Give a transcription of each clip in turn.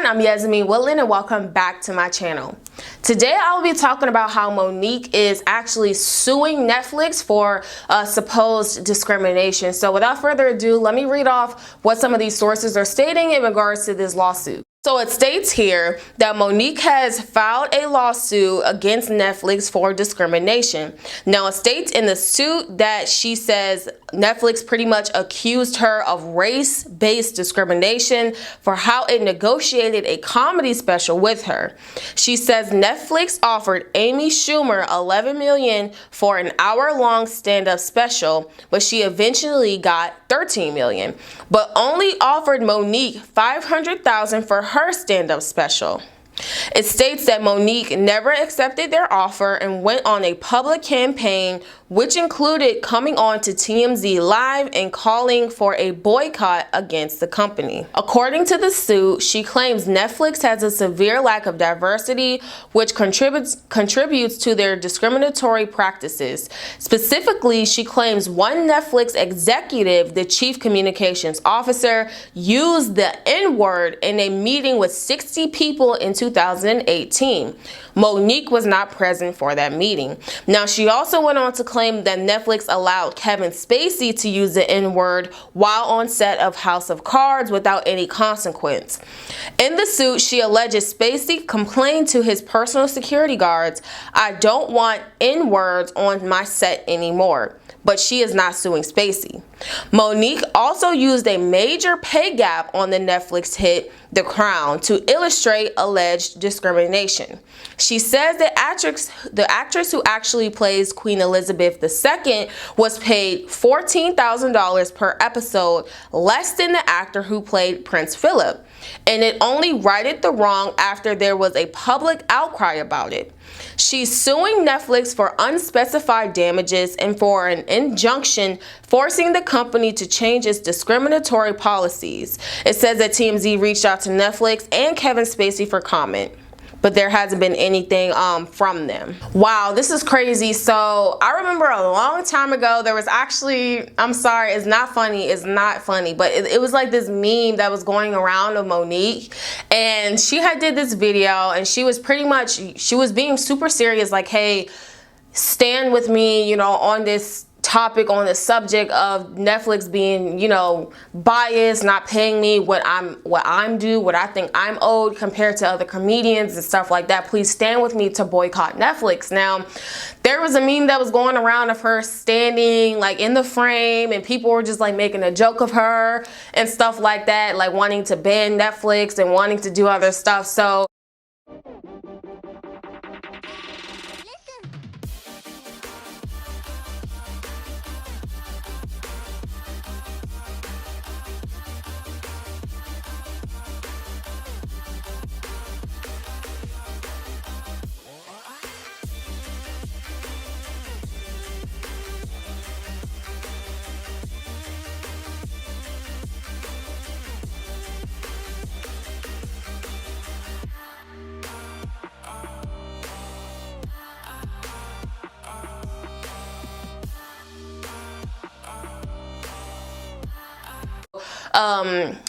everyone, I'm Yasmin Woodland and welcome back to my channel. Today I'll be talking about how Monique is actually suing Netflix for supposed discrimination. So without further ado, let me read off what some of these sources are stating in regards to this lawsuit. So it states here that Monique has filed a lawsuit against Netflix for discrimination. Now it states in the suit that she says Netflix pretty much accused her of race-based discrimination for how it negotiated a comedy special with her. She says Netflix offered Amy Schumer $11 million for an hour-long stand-up special, but she eventually got $13 million, but only offered Monique $500,000 for her stand-up special. It states that Monique never accepted their offer and went on a public campaign, which included coming on to TMZ Live and calling for a boycott against the company. According to the suit, she claims Netflix has a severe lack of diversity, which contributes to their discriminatory practices. Specifically, she claims one Netflix executive, the chief communications officer, used the N-word in a meeting with 60 people in 2018. Monique was not present for that meeting. Now, she also went on to claim that Netflix allowed Kevin Spacey to use the N-word while on set of House of Cards without any consequence. In the suit, she alleges Spacey complained to his personal security guards, "I don't want N-words on my set anymore." But she is not suing Spacey. Monique also used a major pay gap on the Netflix hit The Crown to illustrate alleged discrimination. She says the actress who actually plays Queen Elizabeth II was paid $14,000 per episode, less than the actor who played Prince Philip, and it only righted the wrong after there was a public outcry about it. She's suing Netflix for unspecified damages and for an injunction forcing the company to change its discriminatory policies. It says that TMZ reached out to Netflix and Kevin Spacey for comment, but there hasn't been anything from them. Wow, this is crazy. So I remember a long time ago, there was actually, I'm sorry, it's not funny, but it was like this meme that was going around of Monique, and she had did this video, and she was being super serious, like, hey, stand with me, you know, on this topic, on the subject of Netflix being, you know, biased, not paying me what I think I'm owed compared to other comedians and stuff like that. Please stand with me to boycott Netflix. Now, there was a meme that was going around of her standing like in the frame, and people were just like making a joke of her and stuff like that, like wanting to ban Netflix and wanting to do other stuff. So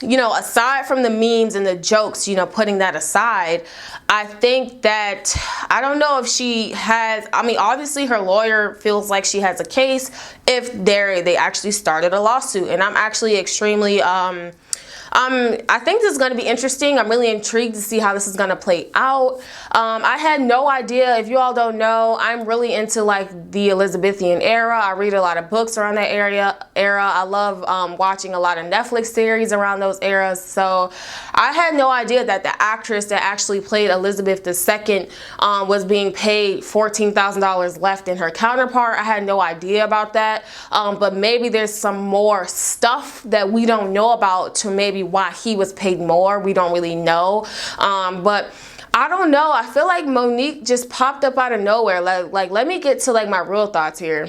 you know, aside from the memes and the jokes, you know, putting that aside, I think that, I don't know if she has, I mean, obviously her lawyer feels like she has a case if they actually started a lawsuit, and I'm actually extremely, I think this is going to be interesting. I'm really intrigued to see how this is going to play out. I had no idea. If you all don't know, I'm really into like the Elizabethan era. I read a lot of books around that era. I love watching a lot of Netflix series around those eras. So I had no idea that the actress that actually played Elizabeth II was being paid $14,000 less than her counterpart. I had no idea about that. But maybe there's some more stuff that we don't know about to maybe why he was paid more. We don't really know. But I don't know. I feel like Monique just popped up out of nowhere. Like let me get to like my real thoughts here.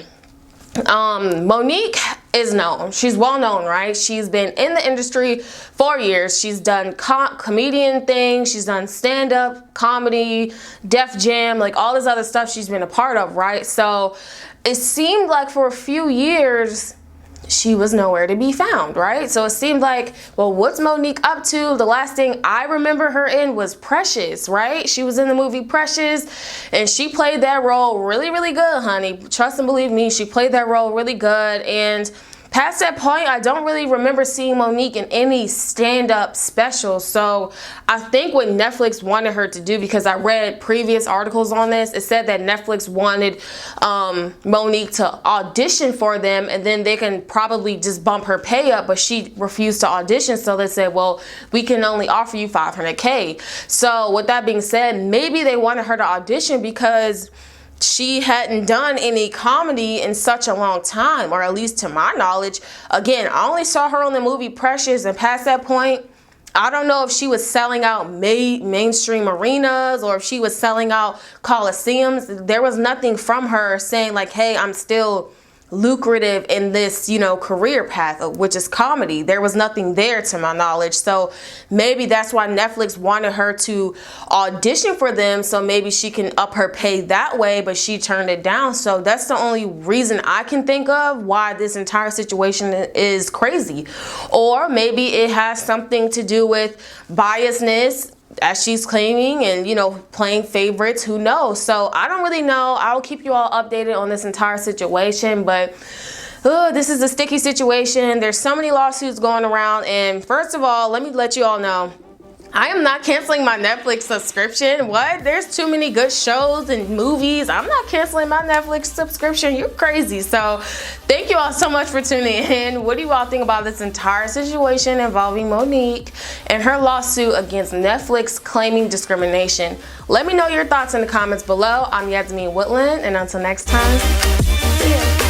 Monique is known. She's well known, right? She's been in the industry for years. She's done comedian things. She's done stand-up comedy, Def Jam, like all this other stuff she's been a part of, right? So it seemed like for a few years she was nowhere to be found, right? So it seemed like, well, what's Monique up to? The last thing I remember her in was Precious, right? She was in the movie Precious, and she played that role really, really good, honey. Trust and believe me, she played that role really good. And past that point, I don't really remember seeing Monique in any stand-up specials. So I think what Netflix wanted her to do, because I read previous articles on this, it said that Netflix wanted Monique to audition for them, and then they can probably just bump her pay up, but she refused to audition. So they said, well, we can only offer you $500K. So with that being said, maybe they wanted her to audition because she hadn't done any comedy in such a long time, or at least to my knowledge. Again, I only saw her on the movie Precious, and past that point, I don't know if she was selling out mainstream arenas or if she was selling out coliseums. There was nothing from her saying like, hey, I'm still lucrative in this, you know, career path, which is comedy. There was nothing there to my knowledge. So maybe that's why Netflix wanted her to audition for them, so maybe she can up her pay that way, but she turned it down. So that's the only reason I can think of why this entire situation is crazy. Or maybe it has something to do with biasness, as she's claiming, and, you know, playing favorites, who knows? So I don't really know. I'll keep you all updated on this entire situation, but this is a sticky situation. There's so many lawsuits going around, and first of all, let me let you all know, I am not canceling my Netflix subscription. What? There's too many good shows and movies. I'm not canceling my Netflix subscription. You're crazy. So thank you all so much for tuning in. What do you all think about this entire situation involving Monique and her lawsuit against Netflix claiming discrimination? Let me know your thoughts in the comments below. I'm Yasmin Woodland, and until next time, see ya.